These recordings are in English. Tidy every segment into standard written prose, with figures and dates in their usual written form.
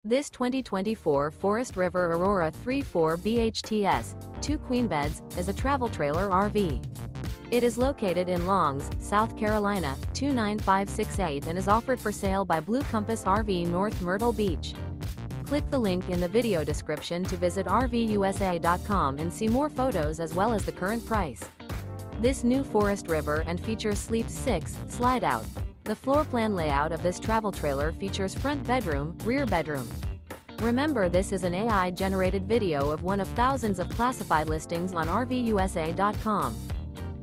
This 2024 Forest River Aurora 3/4 BHTS, 2 queen beds, is a travel trailer RV. It is located in Longs, South Carolina, 29568 and is offered for sale by Blue Compass RV North Myrtle Beach. Click the link in the video description to visit RVUSA.com and see more photos as well as the current price. This new Forest River and features Sleep 6, Slideout. The floor plan layout of this travel trailer features front bedroom, rear bedroom. Remember, this is an AI-generated video of one of thousands of classified listings on RVUSA.com.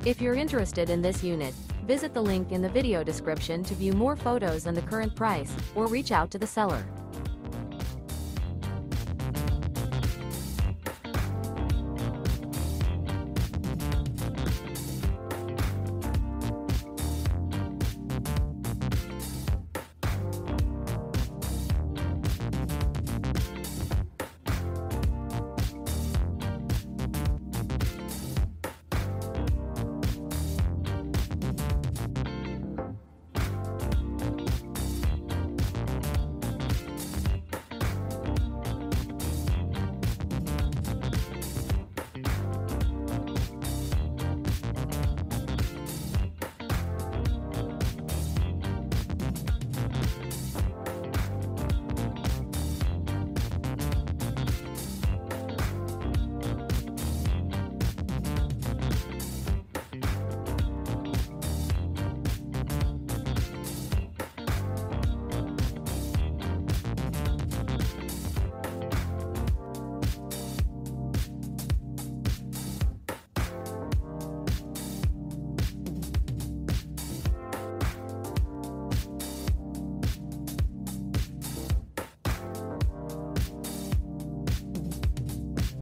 If you're interested in this unit, visit the link in the video description to view more photos and the current price, or reach out to the seller.